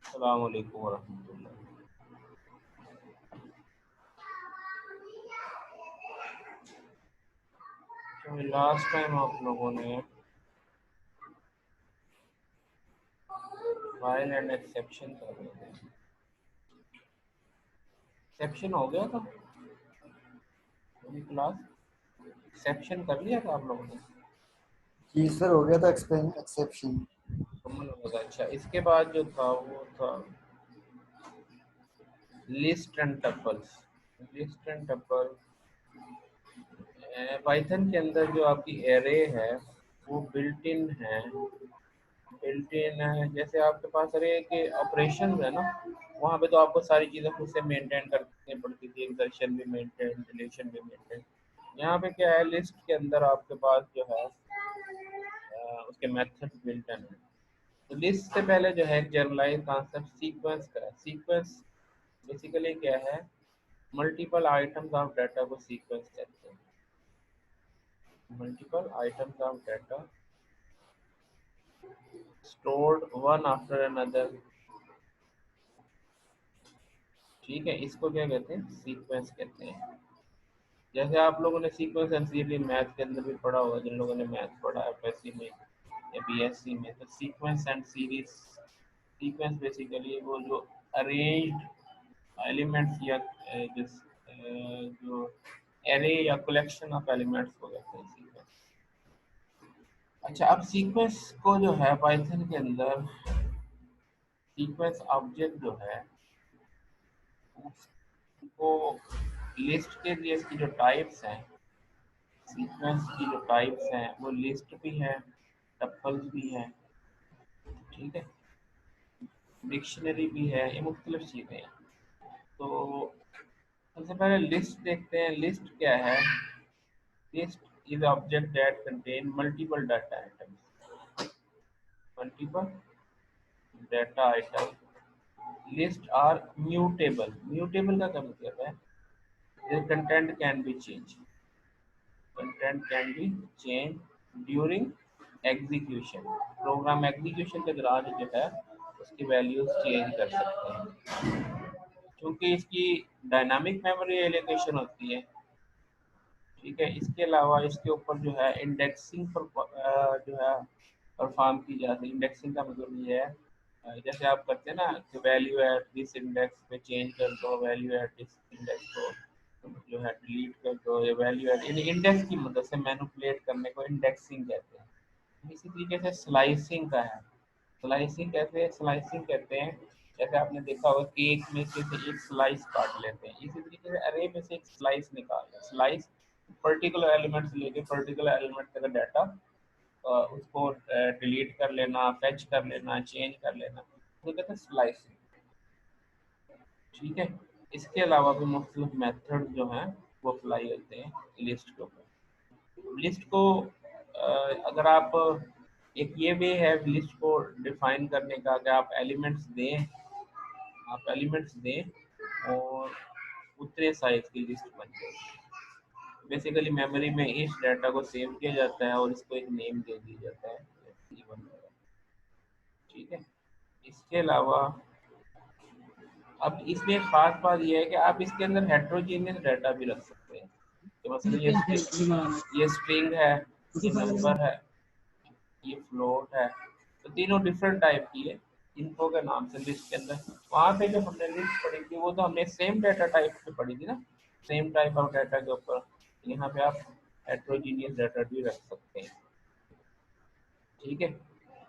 अस्सलाम वालेकुम वरहमतुल्लाह। तो लास्ट टाइम आप लोगों ने वाइल एंड एक्सेप्शन कर रहे थे। एक्सेप्शन हो गया था पूरी क्लास? एक्सेप्शन कर लिया था आप लोगों ने? जी सर, हो गया था एक्सेप्शन। मुकम्मल हो गया था। अच्छा, इसके बाद जो था वो था list and tuples. List and tuple Python के अंदर जो आपकी एरे है वो बिल्ट इन है। बिल्ट इन है, जैसे आपके पास अरे के ऑपरेशन है ना, वहाँ पे तो आपको सारी चीज़ें खुद से मेंटेन करनी पड़ती थी, इंसर्शन भी मेंटेन, डिलीशन भी मेंटेन। यहाँ पे क्या है, लिस्ट के अंदर आपके पास जो है उसके मेथड बिल्ट इन है। तो लिस्ट से पहले जो है एक जनरलाइज कॉन्सेप्ट सीक्वेंस का है। सीक्वेंस बेसिकली क्या है, मल्टीपल आइटम्स ऑफ डाटा को सीक्वेंस कहते हैं। Multiple items of data stored one after another. ठीक है, इसको क्या कहते हैं, सीक्वेंस कहते हैं। जैसे आप लोगों ने सीक्वेंस एंड सीरीज मैथ के अंदर भी पढ़ा होगा, जिन लोगों ने मैथ पढ़ा है एफएससी में या बीएससी में, तो sequence and series, sequence basically वो जो अरेंज्ड एलिमेंट्स या जो एरे या कलेक्शन ऑफ एलिमेंट्स को कहते हैं सीक्वेंस। अच्छा, अब सीक्वेंस को जो है पाइथन के अंदर सीक्वेंस ऑब्जेक्ट जो है उसको लिस्ट के लिए इसकी जो टाइप्स हैं, सीक्वेंस की जो टाइप्स हैं वो लिस्ट भी है, टप्पल्स भी है, ठीक है, डिक्शनरी भी है, ये मुख्तलिफ चीज़ें हैं। तो सबसे पहले लिस्ट देखते हैं। लिस्ट क्या है? List is object that contain multiple data items. Multiple data item list are mutable. Mutable का क्या मतलब है? their content can be changed. Content can be changed during execution. Program execution के दौरान जो है उसकी वैल्यूज चेंज कर सकते हैं, क्योंकि इसकी डायनामिक मेमोरी एलोकेशन होती है। ठीक है, इसके अलावा इसके ऊपर जो है इंडेक्सिंग पर जो है परफॉर्म की जाती है। इंडेक्सिंग का मतलब ये है जैसे आप करते हैं ना कि वैल्यू एट दिस इंडेक्स पे चेंज कर दो, वैल्यू एट दिस इंडेक्स को जो है डिलीट कर दो, या वैल्यू एट यानी इंडेक्स की मदद से मैनिपुलेट करने को इंडेक्सिंग कहते हैं। इसी तरीके से स्लाइसिंग का है। स्लाइसिंग कैसे? स्लाइसिंग कहते हैं जैसे आपने देखा होगा केक में से एक स्लाइस काट लेते हैं, इसी तरीके से अरे में से एक स्लाइस निकाल स्लाइस पर्टिकुलर एलिमेंट्स लेके पर्टिकुलर एलिमेंट का डाटा उसको डिलीट कर लेना, फेच कर लेना, चेंज कर लेना, तो कहते हैं स्लाइसिंग। ठीक है, इसके अलावा भी मुख्तलिफ मेथड जो हैं वो अप्लाई होते हैं लिस्ट के ऊपर। लिस्ट को अगर आप एक ये वे है लिस्ट को डिफाइन करने का कि आप एलिमेंट्स दें, आप एलिमेंट्स दें और उतने साइज की लिस्ट बन जाए। बेसिकली मेमोरी में इस डाटा को सेव किया जाता है और इसको एक नेम दे दिया जाता है C1। ठीक है, इसके अलावा अब इसमें एक खास बात यह है कि आप इसके अंदर हेट्रोजीनियस डाटा भी रख सकते हैं। तो मतलब ये स्ट्रिंग है, ये नंबर है, ये फ्लोट है, तो तीनों डिफरेंट टाइप की है इनको के नाम से लिस्ट के अंदर। वहाँ पे जो हमने लिस्ट पढ़ी थी वो तो हमने सेम डाटा टाइप पे पढ़ी थी ना, सेम टाइप ऑफ डाटा के ऊपर। यहाँ पे आप हेट्रोजीनियस डाटा भी रख सकते हैं। ठीक है,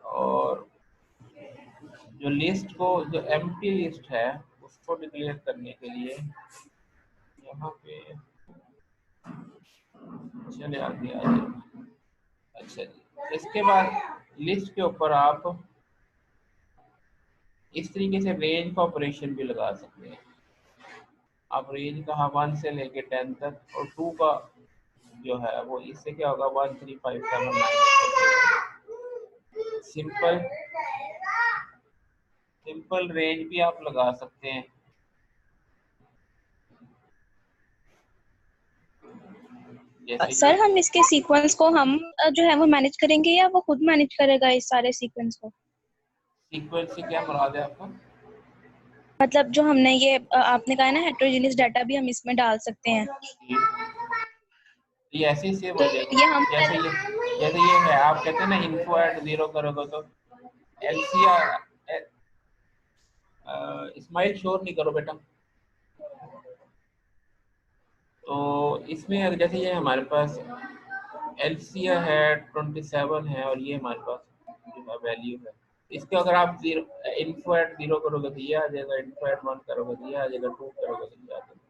और जो लिस्ट को जो एम्प्टी लिस्ट है उसको डिक्लेयर करने के लिए यहाँ पे चले आगे आ जाए। अच्छा जी, इसके बाद लिस्ट के ऊपर आप इस तरीके से रेंज का ऑपरेशन भी लगा सकते हैं। आप रेंज कहा 1 से लेके 10 तक, और 2 का जो है वो इससे क्या होगा 13579। सिंपल सिंपल रेंज भी आप लगा सकते हैं, जैसे ये सर हम इसके सीक्वेंस को हम जो है वो मैनेज करेंगे या वो खुद मैनेज करेगा इस सारे सीक्वेंस को? सीक्वेंस से क्या मुराद है आपका? मतलब जो हमने ये आपने कहा है ना हेटेरोजेनियस डाटा भी हम इसमें डाल सकते हैं, ये ऐसे ही सेव तो हो जाएगी। ये हम जैसे ये है, आप कहते हैं ना इन्फो एट जीरो करोगे तो एलसीआर। इस्माइल शोर नहीं करो बेटा। तो इसमें अगर जैसे ये हमारे पास एलसीआर है 27 है और ये हमारे पास जो है वैल्यू है, इसके अगर आप जीरो इन्फो एट जीरो करोगे तो ये आ जाएगा, इन्फो एट वन करोगे तो ये आ जाएगा, टू करोगे तो ये आ जाएगा।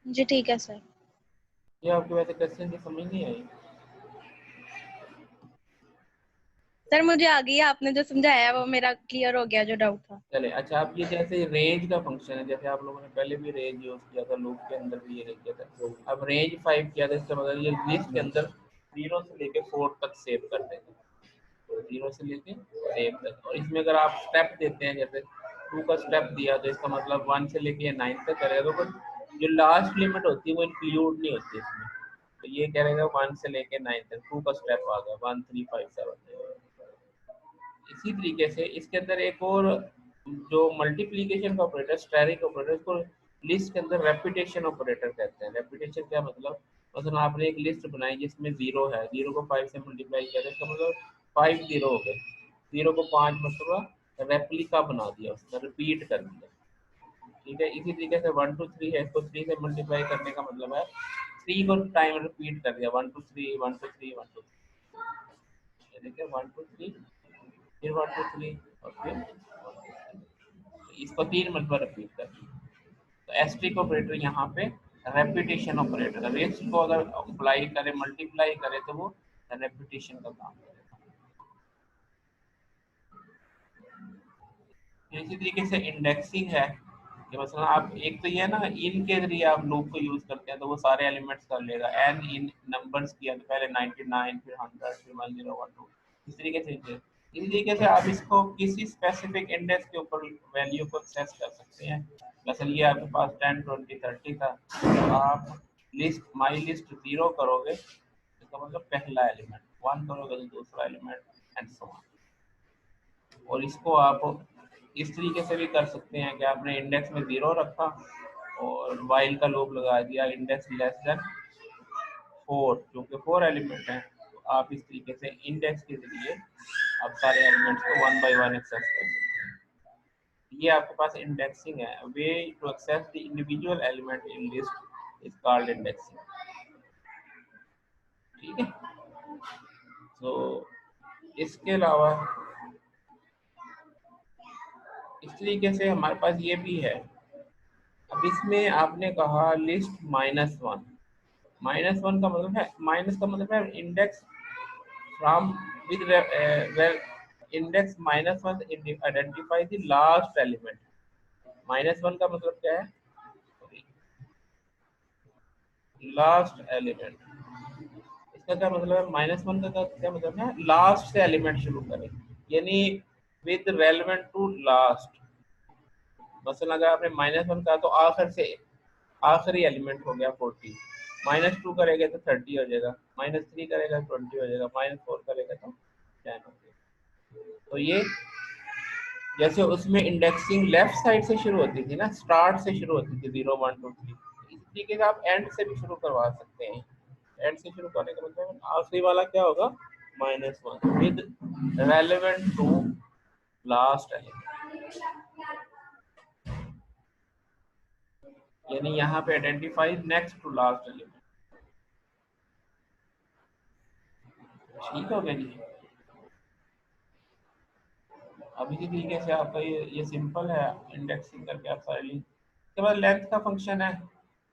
जी ठीक है सर। ये आपके वैसे क्वेश्चन की समझ नहीं आई? सर मुझे आ गई, आपने जो समझाया वो मेरा क्लियर हो गया जो डाउट था। चले अच्छा, आप ये जैसे रेंज का फंक्शन है, जैसे आप लोगों ने पहले भी रेंज यूज किया था, लूप के अंदर भी ये किया था। अब रेंज 5 किया था, इसका मतलब ये लिस्ट के अंदर 0 से लेके 4 तक सेव कर देंगे, 0 से लेके 8 तक। और इसमें अगर आप स्टेप देते हैं, जैसे 2 का स्टेप दिया तो इसका मतलब 1 से लेके 9 तक करेगा, तो जो लास्ट लिमिट होती है वो इंक्लूड नहीं होती इसमें। तो ये करेगा 1 से लेके 9 तक, 2 का स्टेप आ गया 1 3 5 7। इसी तरीके से इसके अंदर एक और जो मल्टीप्लिकेशन का ऑपरेटर, स्टेरिक ऑपरेटर, इसको लिस्ट के अंदर रेपिटेशन ऑपरेटर कहते हैं। रेपिटेशन क्या मतलब, मतलब आपने एक लिस्ट बनाई जिसमें 0 है, 0 को 5 से मल्टीप्लाई किया, इसका मतलब 5 0 हो गए, 0 को 5 मतलब रेप्लिका बना दिया, उसका रिपीट कर दिया। ठीक है, इसी तरीके से 1 2 3 है, इसको 3 से मल्टीप्लाई करने का मतलब है 3 को टाइम रिपीट कर दिया, 1 2 3 1 2 3 1 2 3, देखिए 1 2 3 फिर 1 2 3 और फिर इसको 3 मरतबा रिपीट कर दिया। तो एस्ट्रिक ऑपरेटर यहाँ पे रेपिटेशन ऑपरेटर है, रेस्ट को अगर अप्लाई करे मल्टीप्लाई करे तो वो रेपिटेशन का काम करेगा। इसी तरीके से इंडेक्सिंग है कि मतलब आप एक तो ये ना इन के जरिए आप लूप को यूज करते हैं तो वो सारे एलिमेंट्स कर लेगा, एन इन नंबर्स किया तो पहले 99 फिर 100 फिर 1012, इस तरीके से इस तरीके से आप इसको किसी स्पेसिफिक इंडेक्स के ऊपर वैल्यू को एक्सेस कर सकते हैं। जैसे ये आपके पास 10 20 30 था, तो आप लिस्ट माई लिस्ट 0 करोगे, इसका मतलब पहला एलिमेंट, 1 करोगे तो दूसरा एलिमेंट एंड सो ऑन। और इसको आप इस तरीके से भी कर सकते हैं कि आपने इंडेक्स में 0 रखा और वाइल का लूप लगा दिया इंडेक्स लेस देन 4, क्योंकि 4 एलिमेंट हैं, तो आप इस तरीके से इंडेक्स के जरिए आप सारे एलिमेंट्स को 1 बाय 1 एक्सेस कर सकते हैं। ये आपके पास इंडेक्सिंग है, way to access the individual element in list is called indexing. ठीक है, तो इसके अलावा इस तरीके से हमारे पास ये भी है। अब इसमें आपने कहा लिस्ट -1, -1 का मतलब है, माइनस का मतलब है index from with index -1 identify the last element. -1 का मतलब क्या है, लास्ट एलिमेंट। इसका क्या मतलब है, -1 का क्या मतलब है, लास्ट से एलिमेंट शुरू करें, यानी विद रेलेवेंट टू लास्ट। मसलन अगर आपने -1 का तो आखिर से आखिरी एलिमेंट हो गया 40, -2 करेगा तो 30 हो जाएगा, -3 करेगा तो 20 हो जाएगा, -4 करेगा तो 10 हो जाएगा। तो ये जैसे उसमें इंडेक्सिंग लेफ्ट साइड से शुरू होती थी ना, स्टार्ट से शुरू होती थी 0 1 2 3, इस तरीके से आप एंड से भी शुरू करवा सकते हैं। एंड से शुरू करने का मतलब आखिरी वाला क्या होगा, -1 with relevant to last element, यानी यहाँ पे identify next to last element. ठीक हो गया जी। अब इसी तरीके से आपका ये सिंपल है, इंडेक्सिंग करके आप सारे लिंक। उसके बाद लेंथ का फंक्शन है,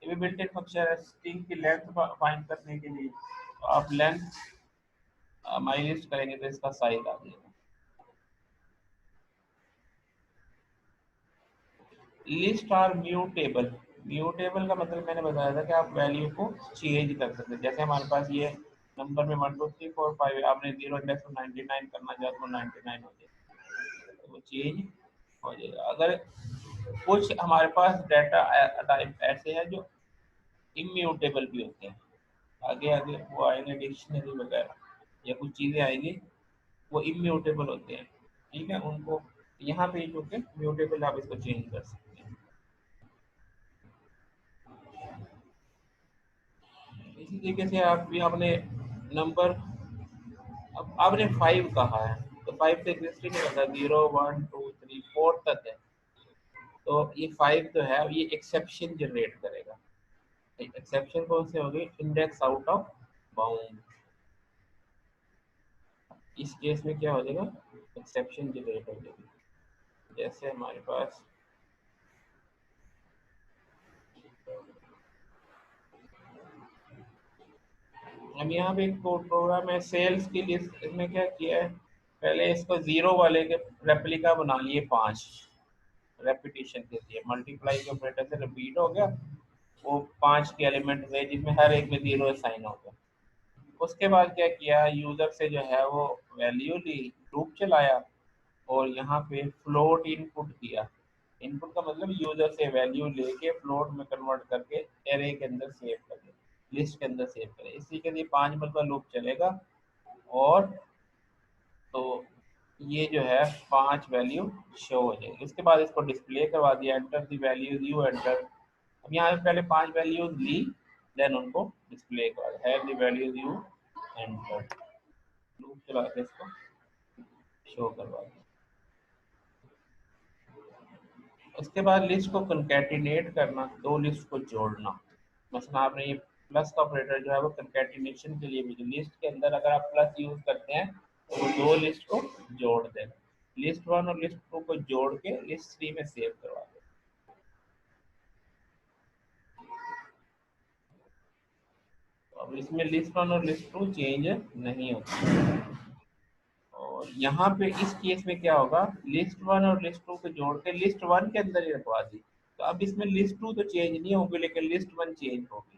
ये भी बिल्ट इन फंक्शन है स्ट्रिंग की लेंथ फाइंड करने के लिए। तो आप लेंथ माई लिस्ट करेंगे तो इसका साइज आ जाएगा। लिस्ट आर म्यूटेबल, म्यूटेबल का मतलब मैंने बताया था कि आप वैल्यू को चेंज कर सकते हैं। जैसे हमारे पास ये नंबर में 1 2 3 4 5 आपने 0 इंडेक्स में 99 करना चाहे तो 99 हो जाएगा, तो वो चेंज हो जाएगा। अगर कुछ हमारे पास डाटा टाइप ऐसे हैं जो इम्यूटेबल भी होते हैं, आगे आगे वो आएंगे डिक्शनरी वगैरह या कुछ चीज़ें आएंगी वो इम्यूटेबल होते हैं, ठीक है। उनको यहाँ पे जो कि म्यूटेबल आप इसको चेंज कर सकते हैं। इसी तरीके से आप भी आपने नंबर, अब आपने 5 कहा है तो 5 से एग्जिस्टिंग नहीं होता, 0 1 2 3 4 तक है, तो ये 5 जो है ये एक्सेप्शन जनरेट करेगा। एक्सेप्शन कौन से होगी? Index out of bound. इस केस में क्या हो जाएगा? एक्सेप्शन जनरेट हो जाएगी। जैसे हमारे पास अब यहाँ पे एक कोड प्रोग्राम है सेल्स के लिए, इसमें क्या किया है, पहले इसको 0 वाले के रेप्लिका बना लिए 5 रेपिटेशन के लिए, मल्टीप्लाई के ऑपरेटर से रिपीट हो गया, वो 5 के एलिमेंट हुए जिसमें हर एक में 0 साइन हो गया। उसके बाद क्या किया, यूजर से जो है वो वैल्यू ली, लूप चलाया और यहाँ पे फ्लोट इनपुट किया। इनपुट का मतलब यूजर से वैल्यू लेके फ्लोट में कन्वर्ट करके एरे के अंदर सेव कर दे, लिस्ट के अंदर सेव करें। इसी के लिए 5 मरतबा लूप चलेगा और तो ये जो है 5 वैल्यू शो हो जाएगी। उसके बाद इसको डिस्प्ले करवा दिया, enter the values you enter. अब यहाँ पे पहले 5 वैल्यूज ली, देन उनको डिस्प्ले करवा दिया, have the values you enter, loop चला के इसको शो करवा दिया। उसके बाद लिस्ट को कंकैटिनेट करना, दो लिस्ट को जोड़ना। मसलन आपने ये प्लस का ऑपरेटर जो है वो कंकैटिनेशन के लिए भी, लिस्ट के अंदर अगर आप प्लस यूज करते हैं तो वो दो लिस्ट को जोड़ देगा। लिस्ट 1 और लिस्ट 2 को जोड़ के लिस्ट 3 में सेव करवा देगा। तो अब इसमें लिस्ट 1 और लिस्ट 2 चेंज नहीं होती। और यहाँ पे इस केस में क्या होगा, लिस्ट 1 और लिस्ट 2 को जोड़ के लिस्ट 1 के अंदर ही रखवा दी, तो अब इसमें लिस्ट 2 तो चेंज नहीं होगी लेकिन लिस्ट 1 चेंज होगी,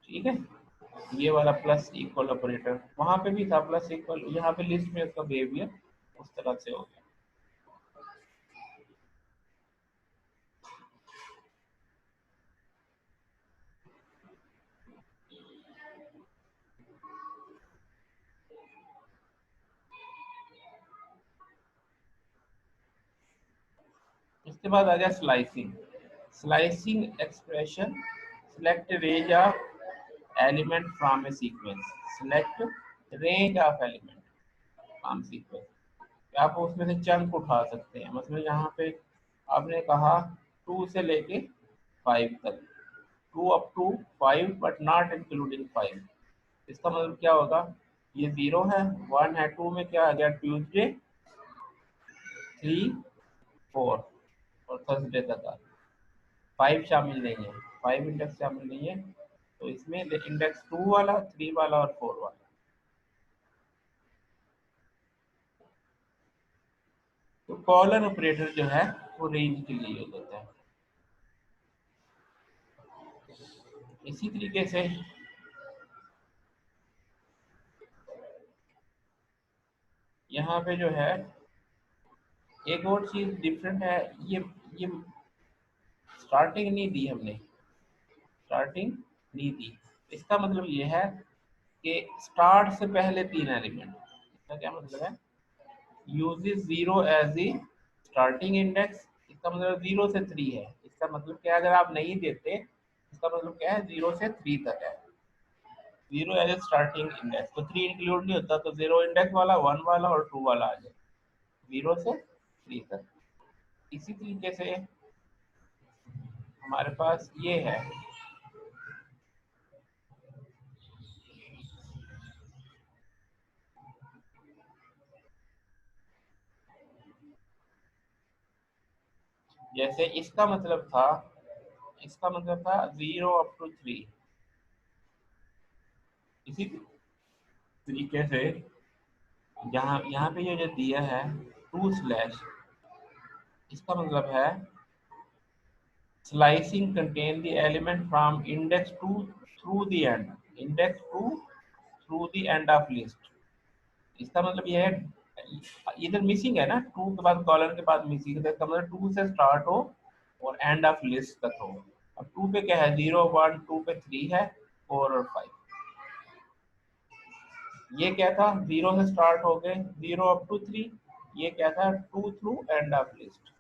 ठीक है। ये वाला प्लस इक्वल ऑपरेटर वहां पे भी था, प्लस इक्वल, यहाँ पे लिस्ट में उसका बिहेवियर उस तरह से हो गया। इसके बाद आ गया slicing. Slicing expression, select range of element from A sequence, select range of element from sequence, आप उसमें से चंक उठा सकते हैं। मतलब यहाँ पे आपने कहा 2 से लेके 5 तक, 2 up to 5 but not including 5। इसका मतलब क्या होगा, ये 0 है, 1 है, 2 में क्या आ गया, ट्यूसडे, 3 4 और थर्सडे तक आ गया। 5 शामिल नहीं है, 5 इंडेक्स शामिल नहीं है, तो इसमें इंडेक्स 2 वाला, 3 वाला और 4 वाला। तो कॉलन ऑपरेटर जो है वो रेंज के लिए यूज होता है। इसी तरीके से यहाँ पे जो है एक और चीज डिफरेंट है, ये स्टार्टिंग नहीं दी हमने, स्टार्टिंग नहीं दी। इसका मतलब ये है कि स्टार्ट से पहले 3 एलिमेंट, इसका क्या मतलब है, uses 0 as a starting index. इसका मतलब 0 से 3 है, इसका मतलब क्या, अगर आप नहीं देते इसका मतलब क्या है, 0 से 3 तक है। 0 एज ए स्टार्टिंग इंडेक्स, तो 3 इंक्लूड नहीं होता, तो 0 इंडेक्स वाला, 1 वाला और 2 वाला आ जाए, 0 से 3 तक। इसी तरीके से हमारे पास ये है, जैसे इसका मतलब था 0 अप टू 3। इसी तरीके से जहाँ यहाँ पे ये जो दिया है 2 स्लैश, इसका मतलब है slicing contain the element from index to through the end, index to through the end of list। इसका मतलब ये है इधर मिसिंग है ना, टू के बाद कॉलन के बाद मिसिंग है, इसका मतलब टू से स्टार्ट हो और एंड ऑफ लिस्ट तक हो। अब टू पे क्या है, 0 1, टू पे 3 है, 4 और 5। ये क्या था, 0 से स्टार्ट हो गए 0 अप टू 3, ये क्या था, 2 थ्रू एंड ऑफ लिस्ट।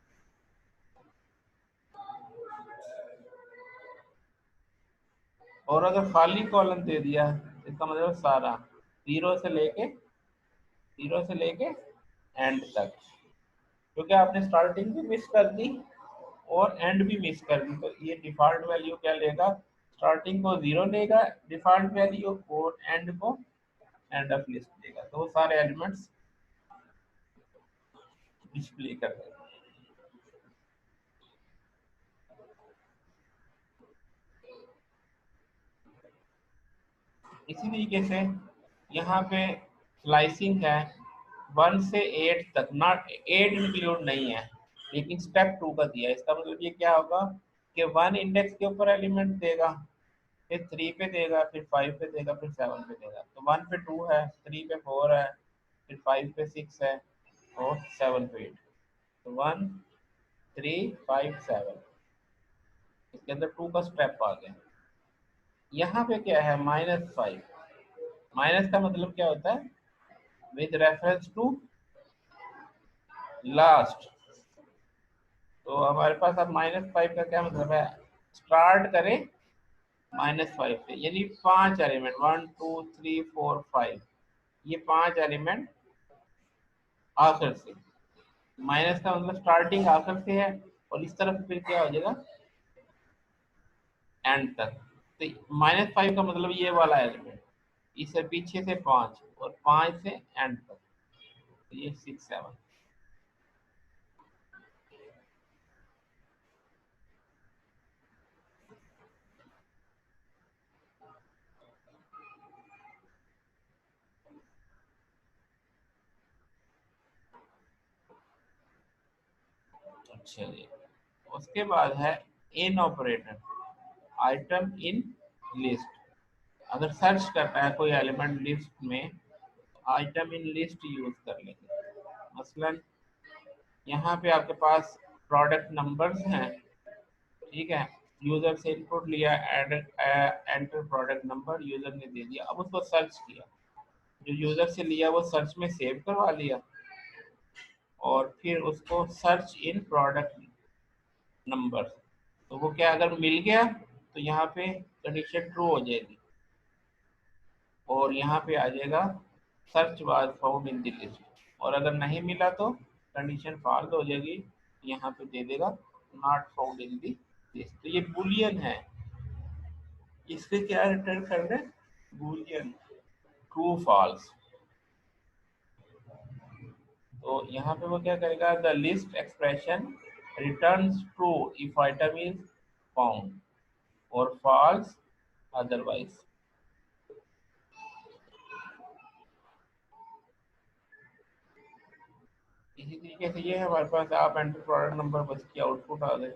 और अगर खाली कॉलम दे दिया इसका मतलब सारा 0 से लेके 0 से लेके एंड तक, क्योंकि आपने स्टार्टिंग भी मिस कर दी और एंड भी मिस कर दी, तो ये डिफॉल्ट वैल्यू क्या लेगा, स्टार्टिंग को 0 लेगा डिफॉल्ट वैल्यू और एंड को एंड ऑफ लिस्ट देगा, तो वो सारे एलिमेंट्स डिस्प्ले कर देगा। इसी तरीके से यहाँ पे स्लाइसिंग है 1 से 8 तक, नॉट 8 इंक्लूड नहीं है, लेकिन स्टेप 2 का दिया। इसका मतलब ये क्या होगा कि 1 इंडेक्स के ऊपर एलिमेंट देगा, फिर 3 पे देगा, फिर 5 पे देगा, फिर 7 पे देगा। तो 1 पे 2 है, 3 पे 4 है, फिर 5 पे 6 है और 7 पे 8। तो 1 3 5 7, इसके अंदर 2 का स्टेप आ गया। यहाँ पे क्या है, -5। माइनस का मतलब क्या होता है, विद रेफरेंस टू लास्ट। तो हमारे पास अब -5 का क्या मतलब है, स्टार्ट करें -5 से, यानी 5 एलिमेंट 1 2 3 4 5, ये 5 एलिमेंट आखिर से। माइनस का मतलब स्टार्टिंग आखिर से है, और इस तरफ फिर क्या हो जाएगा, एंड तक। तो -5 का मतलब ये वाला एलिमेंट, इससे पीछे से 5 और 5 से एंड तक, तो ये 6 7। अच्छा जी, उसके बाद है इन ऑपरेटर, आइटम इन लिस्ट। अगर सर्च करना है कोई एलिमेंट लिस्ट में, आइटम इन लिस्ट यूज कर लेंगे। मसलन यहाँ पे आपके पास प्रोडक्ट नंबर्स हैं, ठीक है, यूजर से इनपुट लिया, एंटर प्रोडक्ट नंबर, यूजर ने दे दिया, अब उसको सर्च किया, जो यूजर से लिया वो सर्च में सेव करवा लिया, और फिर उसको सर्च इन प्रोडक्ट नंबर। तो वो क्या, अगर मिल गया तो यहाँ पे कंडीशन ट्रू हो जाएगी, और यहाँ पे आ जाएगा search was found in the list, और अगर नहीं मिला तो कंडीशन फॉल्स हो जाएगी, यहाँ पे दे देगा not found in the list. तो ये बुलियन है, इससे क्या रिटर्न करना है, बुलियन ट्रू फॉल्स। तो यहाँ पे वो क्या करेगा, the list expression returns true if item is found और फॉल्स अदरवाइज। इसी तरीके से ये हमारे पास आप एंटर प्रोडक्ट नंबर बस की आउटपुट आ गई।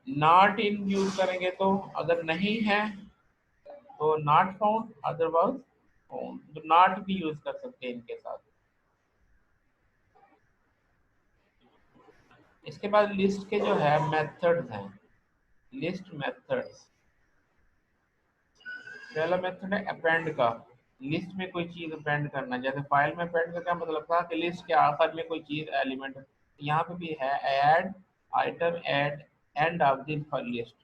नॉट इन यूज करेंगे तो अगर नहीं है तो नॉट फाउंड, अदरवाइज फाउंड, तो नॉट भी यूज कर सकते हैं इनके साथ। इसके बाद लिस्ट के जो है मेथड्स हैं, लिस्ट मेथड्स। पहला मेथड है अपेंड का, लिस्ट में कोई चीज अपेंड करना, जैसे फाइल में अपेंड का क्या मतलब था कि लिस्ट के आखिर में कोई चीज एलिमेंट, यहाँ पे भी है add item at end of the list,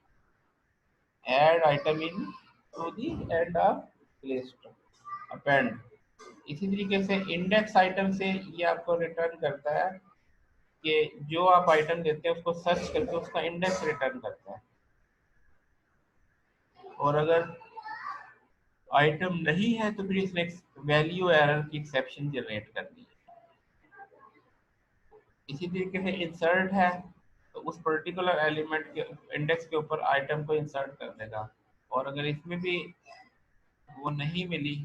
add item into the end of list, append. इसी तरीके से इंडेक्स आइटम से ये आपको रिटर्न करता है कि जो आप आइटम देते हैं उसको सर्च करके उसका इंडेक्स रिटर्न करता है, और अगर आइटम नहीं है तो फिर इसमें वैल्यू एरर की एक्सेप्शन जनरेट करनी है। इसी तरीके से इंसर्ट है, तो उस पर्टिकुलर एलिमेंट के इंडेक्स के ऊपर आइटम को इंसर्ट कर देगा, और अगर इसमें भी वो नहीं मिली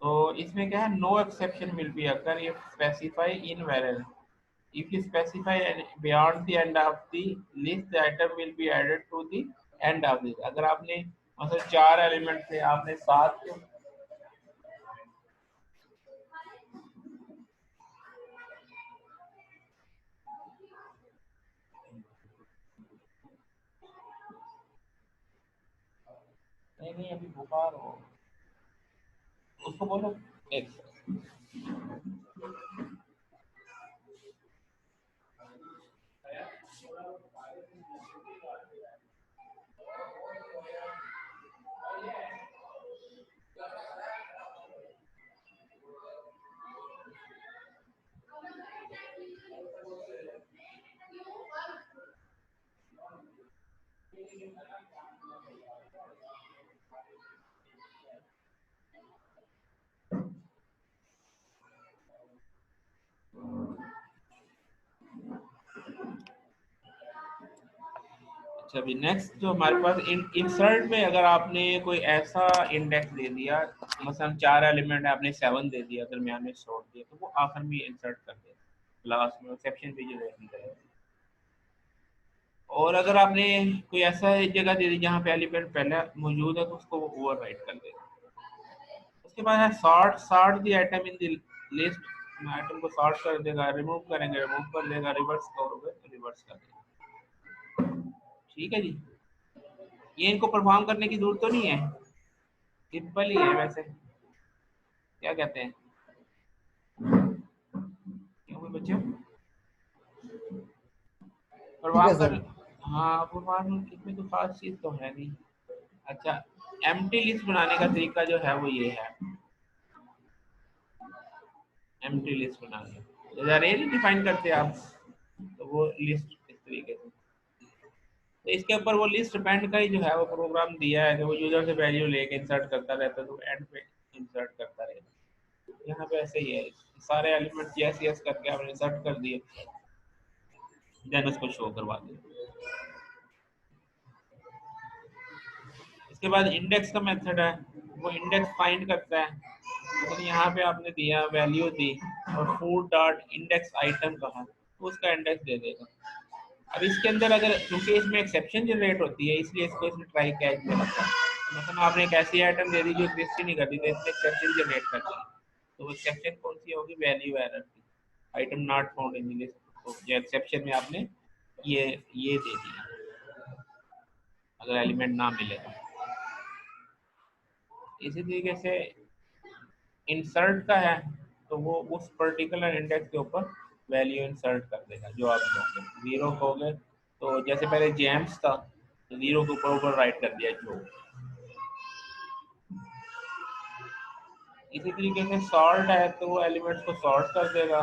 तो इसमें क्या है, no exception will be occur if specify in variable, If you specify beyond the end of the list, the item will be added to the end of this. अगर आपने मतलब 4 एलिमेंट थे, आपने 7 के नहीं नहीं अभी बुखार हो उसको बोलो एक अच्छा अभी नेक्स्ट जो हमारे पास इंसर्ट में अगर आपने कोई ऐसा इंडेक्स दे दिया मसलन 4 एलिमेंट है आपने 7 दे दिया दरमियान में छोड़ दिया तो वो आखिर में इंसर्ट कर देगा लास्ट में एक्सेप्शन भी जो है और अगर आपने कोई ऐसा जगह दे दी जहाँ पे एलिमेंट पहले मौजूद है तो उसको वो ओवरराइट कर देगा। उसके बाद है sort the item in the list, item को सॉर्ट कर देगा, रिमूव करेंगे रिमूव कर देगा, रिवर्स करोगे तो रिवर्स कर देगा। ठीक है जी, ये इनको परफॉर्म करने की जरूरत तो नहीं है, सिंपल ही है वैसे, क्या कहते हैं क्यों बच्चों ठीक है परफॉर्म कर। सर। हाँ परफॉर्म इसमें तो खास चीज तो है नहीं। अच्छा एम्प्टी लिस्ट बनाने का तरीका जो है वो ये है, एम्प्टी लिस्ट बनाने जैसे अरे नहीं डिफाइन करते आप तो वो लिस्ट इस तरीके से, तो इसके ऊपर वो लिस्ट डिपेंड का ही जो है वो प्रोग्राम दिया है, जो वो यूजर से वैल्यू लेके इंसर्ट करता रहता है तो एंड पे इंसर्ट करता रहेगा। यहाँ पे ऐसे ही है, सारे एलिमेंट यस यस करके आपने इंसर्ट कर दिए देन उसको शो करवा दिया। इसके बाद इंडेक्स का मेथड है, वो इंडेक्स फाइंड करता है, तो यहाँ पे आपने दिया वैल्यू दी और फूड डॉट इंडेक्स आइटम कहा तो उसका इंडेक्स दे देगा। अब इसके अंदर अगर क्योंकि इसमें एक्सेप्शन जनरेट होती है इसलिए इसको इसमें ट्राई कैच में रखा है, मतलब आपने एक ऐसी आइटम दे दी जो एग्जिस्ट ही नहीं करती तो इसमें एक्सेप्शन जनरेट कर दी, तो वो एक्सेप्शन कौन सी होगी, वैल्यू एरर की, item not found in the list, तो जो एक्सेप्शन में आपने ये दे दिया अगर एलिमेंट ना मिले तो। इसी तरीके से इंसर्ट का है तो वो उस पर्टिकुलर इंडेक्स के ऊपर वैल्यू इंसर्ट कर देगा जो आप कहोगे, जीरो कहोगे तो जैसे पहले जेम्स था तो जीरो के ऊपर राइट कर दिया जो। इसी तरीके से सॉर्ट है तो वो एलिमेंट्स को सॉर्ट कर देगा,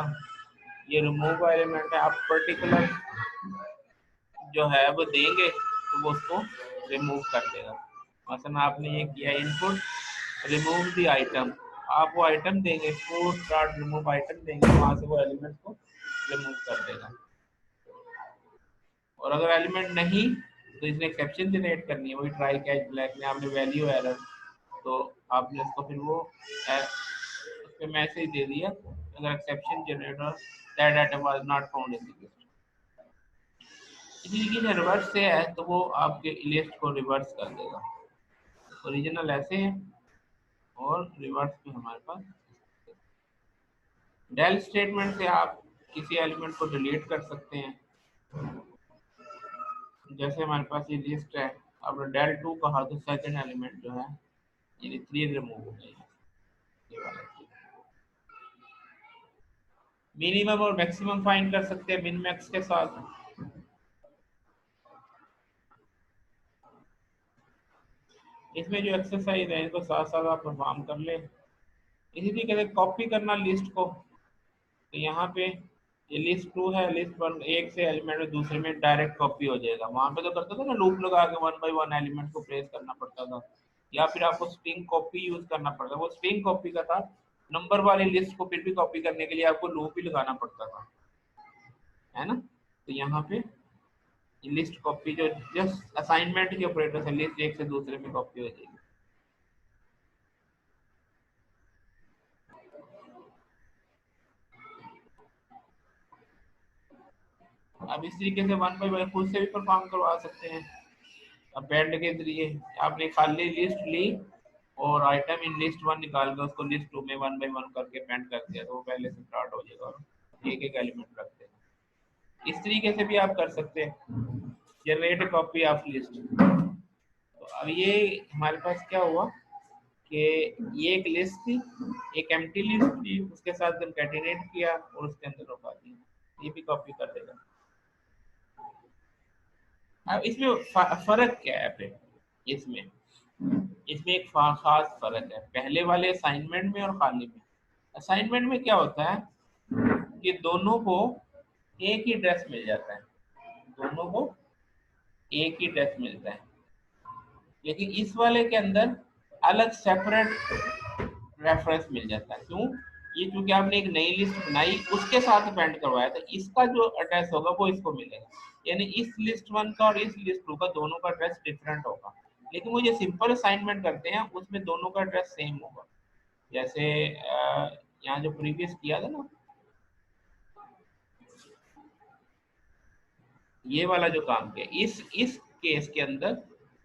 ये रिमूव का एलिमेंट है, आप पर्टिकुलर जो है वो देंगे तो वो उसको रिमूव कर देगा। मसलन आपने ये किया इनपुट रिमूव द आइटम, आप वो आइटम देंगे फूड डॉट रिमूव आइटम देंगे, वहां से वो एलिमेंट को रिमूव कर देगा। और अगर एलिमेंट नहीं तो इसने एक्सेप्शन जनरेट करनी है, वही ट्राई कैच ब्लैक में आपने वैल्यू एरर, तो आपने उसको फिर वो उस पे मैसेज दे दिया अगर exception generator that item was not found in the list. इसी तरीके से रिवर्स से है तो वो आपके लिस्ट को रिवर्स कर देगा, ओरिजिनल ऐसे है और रिवर्स में हमारे पास डेल स्टेटमेंट से आप किसी एलिमेंट को डिलीट कर सकते हैं। जैसे हमारे पास ये लिस्ट है, अब डेल टू कहा तो सेकंड एलिमेंट जो है यानी 3 रिमूव हो गई, ये वाला मिनिमम और मैक्सिमम फाइंड कर सकते हैं मिन मैक्स के साथ। इसमें जो एक्सरसाइज है इनको साथ साथ आप परफॉर्म कर ले। इसी तरीके से कॉपी करना लिस्ट को, तो यहाँ पे ये लिस्ट टू है, लिस्ट वन एक से एलिमेंट में दूसरे में डायरेक्ट कॉपी हो जाएगा, वहां पे तो करता था ना लूप लगा के वन बाय वन एलिमेंट को प्लेस करना पड़ता था, या फिर आपको स्ट्रिंग कॉपी यूज करना पड़ता, वो स्ट्रिंग कॉपी का था, नंबर वाली लिस्ट को फिर भी कॉपी करने के लिए आपको लूप ही लगाना पड़ता था, है ना। तो यहाँ पे लिस्ट कॉपी जो जस्ट असाइनमेंट के ऑपरेटर से लिस्ट एक से दूसरे में कॉपी हो जाएगी। अब इस तरीके से 1 by 1 खुद से भी परफॉर्म करवा सकते हैं। अब बैंड के जरिए आपने खाली लिस्ट ली और आइटम इन लिस्ट 1 निकाल कर उसको लिस्ट 2 में 1 by 1 करके पेंट कर दिया, तो वो पहले से स्टार्ट हो जाएगा और एक एक एलिमेंट रख देगा। इस तरीके से भी आप कर सकते हैं, जनरेट कॉपी ऑफ लिस्ट। तो अब ये हमारे पास क्या हुआ कि ये एक लिस्ट थी, एक एम्प्टी लिस्ट थी, उसके साथ कंकैटिनेट किया और उसके अंदर रखा दिया, ये भी कॉपी कर देगा। अब इसमें फर्क क्या है फिर? इसमें इसमें एक खास फर्क है पहले वाले असाइनमेंट में और खाली में। असाइनमेंट में क्या होता है कि दोनों को एक ही ड्रेस मिल जाता है, दोनों को एक ही ड्रेस मिलता है, लेकिन इस वाले के अंदर अलग सेपरेट रेफरेंस मिल जाता है। क्यों? ये क्योंकि आपने एक नई लिस्ट बनाई उसके साथ पेंट करवाया, तो इसका जो एड्रेस होगा वो इसको मिलेगा, यानी इस लिस्ट 1 का और इस लिस्ट 2 का दोनों का एड्रेस डिफरेंट होगा। लेकिन वो जो सिंपल असाइनमेंट करते हैं उसमें दोनों का एड्रेस सेम होगा। जैसे यहाँ जो प्रीवियस किया था ना, ये वाला जो काम किया, इस केस के अंदर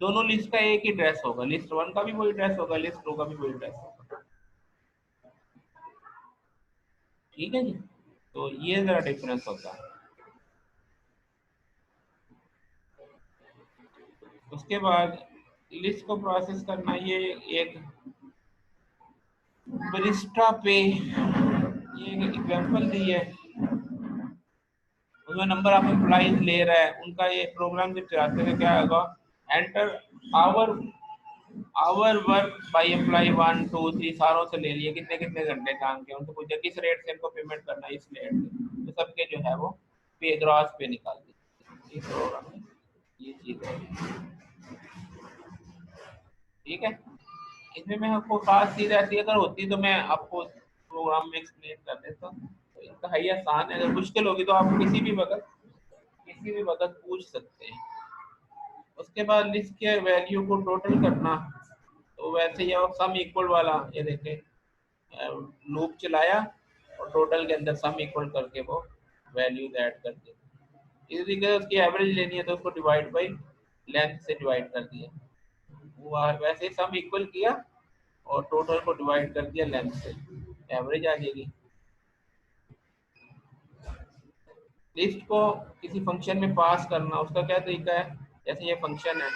दोनों लिस्ट का एक ही ड्रेस होगा, लिस्ट 1 का भी वही ड्रेस होगा, लिस्ट 2 का भी वही ड्रेस होगा। ठीक है जी, तो ये जरा डिफरेंस होता है। उसके बाद लिस्ट को प्रोसेस करना, ये एक बरिस्टा पे ये एक एग्जांपल दी है, उसमें नंबर ऑफ एम्प्लॉइज ले रहा है, उनका ये प्रोग्राम जब चलाते हैं क्या होगा, enter hour hour work by employ 1 2 3 सारों से ले लिए कितने कितने घंटे काम किए, उनको पूछा किस रेट से इनको पेमेंट करना है, इस रेट से, तो सबके जो है वो पे ग्रॉस पे निकाल दी इस प्रोग्राम में, ये चीज है। ठीक है, इसमें मैं आपको खास चीज ऐसी अगर होती तो मैं आपको प्रोग्राम में एक्सप्लेन कर देता, तो इतना ही आसान है। अगर मुश्किल होगी तो आप किसी भी वक्त पूछ सकते हैं। उसके बाद लिस्ट के वैल्यू को टोटल करना, तो वैसे ही आप सम इक्वल वाला ये देखें, लूप चलाया और टोटल के अंदर सम इक्वल करके वो वैल्यूज ऐड कर दी। इसी तरीके से उसकी एवरेज लेनी है तो उसको डिवाइड बाई लेंथ से डिवाइड कर दिया, वो वैसे ही सम इक्वल किया और टोटल को डिवाइड कर दिया लेंथ से, एवरेज आ जाएगी। लिस्ट को किसी फंक्शन में पास करना, उसका क्या तरीका है, जैसे ये फंक्शन है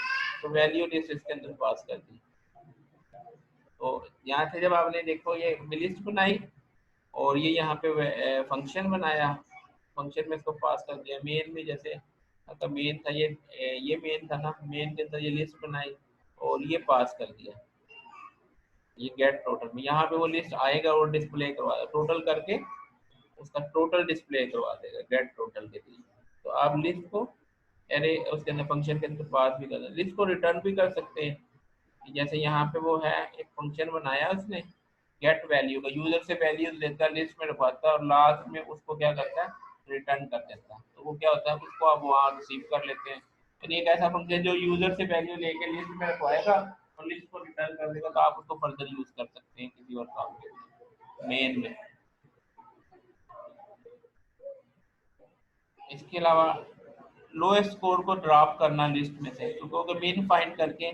तो वैल्यू लिस्ट इसके अंदर पास कर दी, तो यहाँ से जब आपने देखो ये लिस्ट बनाई और ये यहाँ पे फंक्शन बनाया, फंक्शन में इसको पास कर दिया मेन में, जैसे अगर मेन था ये मेन था ना, मेन के अंदर ये लिस्ट बनाई और ये पास कर दिया, ये गेट टोटल में यहाँ पे वो लिस्ट आएगा और डिस्प्ले करवा टोटल करके उसका टोटल डिस्प्ले करवा देगा गेट टोटल के लिए। तो आप लिस्ट को अरे उसके अंदर फंक्शन के अंदर पास भी कर, लिस्ट को रिटर्न भी कर सकते हैं। जैसे यहाँ पे वो है एक फंक्शन बनाया उसने गेट वैल्यू का, यूजर से वैल्यू लेता है लिस्ट में रखवाता है और लास्ट में उसको क्या करता है, रिटर्न कर देता है। तो वो क्या होता है, उसको आप वहाँ रिसीव कर लेते हैं। यानी एक ऐसा फंक्शन जो यूजर से वैल्यू लेके लिस्ट में रखवाएगा और लिस्ट को रिटर्न कर देगा, तो आप उसको फर्दर यूज कर सकते हैं किसी और काम के लिए मेन में। इसके अलावा लोएस्ट स्कोर को ड्रॉप करना लिस्ट में से, क्योंकि अगर मिन फाइंड करके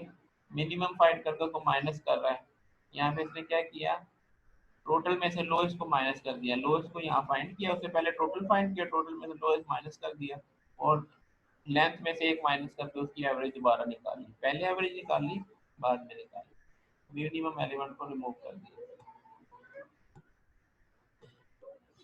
मिनिमम फाइंड करके उसको माइनस कर रहा है, यहाँ पे इसने क्या किया, टोटल में से लोएस्ट को माइनस कर दिया, लोएस्ट को यहाँ फाइंड किया, उससे पहले टोटल फाइंड किया, टोटल में से लोएस्ट माइनस कर दिया और लेंथ में से एक माइनस करके उसकी एवरेज दोबारा निकाल ली, पहले एवरेज निकाल ली बाद में निकाली, मिनिमम एलिमेंट को रिमूव कर दिया।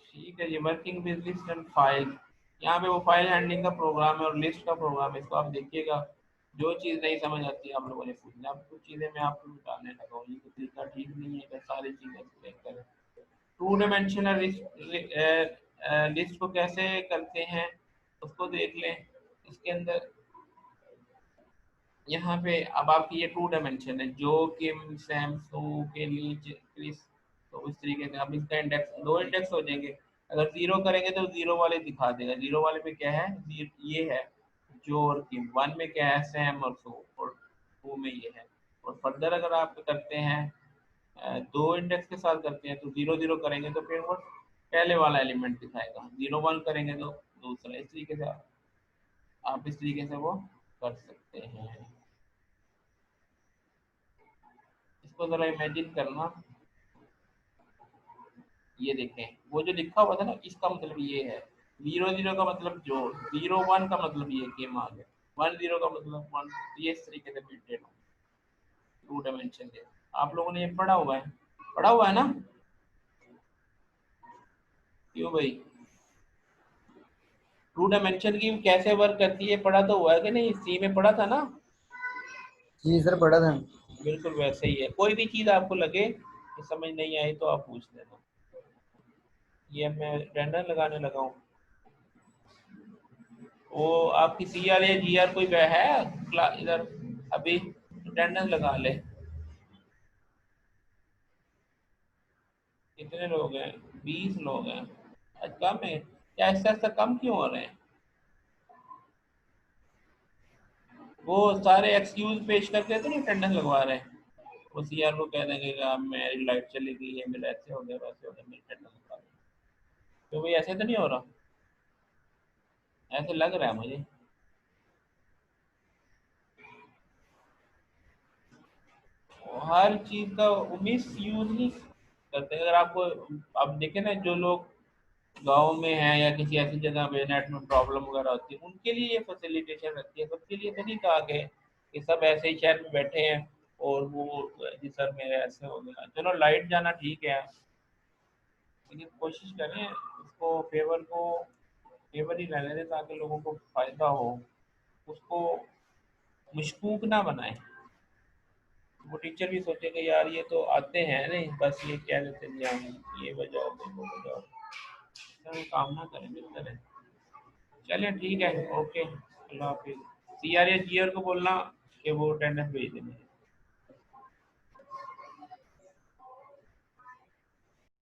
ठीक है, ये working with list and file, यहाँ पे वो फाइल हैंडलिंग का प्रोग्राम है और लिस्ट का प्रोग्राम है, इसको आप देखिएगा। जो चीज़ नहीं समझ आती है आप लोगों ने पूछना, अब कुछ चीज़ें मैं आपको बताने लगा हूँ, ये तो तरीका ठीक नहीं है कि सारी चीज़ें एक्सप्लेन करें। टू डायमेंशनल लिस्ट को कैसे करते हैं उसको देख लें। इसके अंदर यहाँ पे अब आपकी ये 2 डायमेंशन है, जो किम सैम सू के लिए क्रिस, तो इस तरीके से अब इसका इंडेक्स 2 इंडेक्स हो जाएंगे। अगर 0 करेंगे तो 0 वाले दिखा देगा, 0 वाले पे क्या है, ये है जो और किम, 1 में क्या है सैम और सू, और 2 में ये है। और फर्दर अगर आप करते हैं 2 इंडेक्स के साथ करते हैं तो 0 0 करेंगे तो फिर वो पहले वाला एलिमेंट दिखाएगा, 0 1 करेंगे तो दूसरा, इस तरीके से आप इस तरीके से वो कर सकते हैं। इसको जरा इमेजिन करना, ये देखें वो जो लिखा हुआ था ना, इसका मतलब ये है 0 0 का मतलब जोड़, 0 1 का मतलब ये गेम आ गया, 1 0 का मतलब 1, ये इस तरीके से बिल्टेड हो 2 डायमेंशन के। आप लोगों ने ये पढ़ा हुआ है ना? क्यों भाई, 2 डायमेंशन की कैसे वर्क करती है पढ़ा तो हुआ है कि नहीं? सी में पढ़ा था ना? जी सर पढ़ा था। बिल्कुल वैसे ही है। कोई भी चीज़ आपको लगे कि समझ नहीं आई तो आप पूछ लेना। ये मैं रैंडम लगाने लगा हूँ। वो आपकी सी आर या जी आर कोई है इधर अभी? रैंडम लगा ले। कितने लोग हैं? 20 लोग हैं। आज कम है क्या? ऐसा ऐसा कम क्यों हो रहे हैं? वो सारे एक्सक्यूज पेश करके तो नहीं अटेंडेंस लगवा रहे हैं। वो सी आर को कह देंगे कि आप मेरी लाइट चली गई है, मेरा ऐसे हो गया वैसे हो गया, मेरी अटेंडेंस लगा दो। तो भाई ऐसे तो नहीं हो रहा? ऐसे लग रहा है मुझे। हर चीज का मिस यूज नहीं करते। अगर आपको आप देखें ना, जो लोग गांव में हैं या किसी ऐसी जगह पे नेट में प्रॉब्लम वगैरह होती है, उनके लिए ये फैसिलिटेशन रहती है। सबके लिए तो नहीं कहा गया कि सब ऐसे ही शहर में बैठे हैं और वो जी सर मेरे ऐसे हो गया। चलो लाइट जाना ठीक है, लेकिन कोशिश करें उसको फेवर ही रहने दें ताकि लोगों को फायदा हो। उसको मशकूक ना बनाए। वो टीचर भी सोचेगा यार ये तो आते हैं नहीं, बस ये कह देते हैं हम ये बजाओ वो बजाओ। तो काम ना करें, बेहतर है। चलिए ठीक है, ओके, अल्लाह हाफिज़। सी आर या जी आर को बोलना कि वो अटेंडेंस भेज दें मुझे।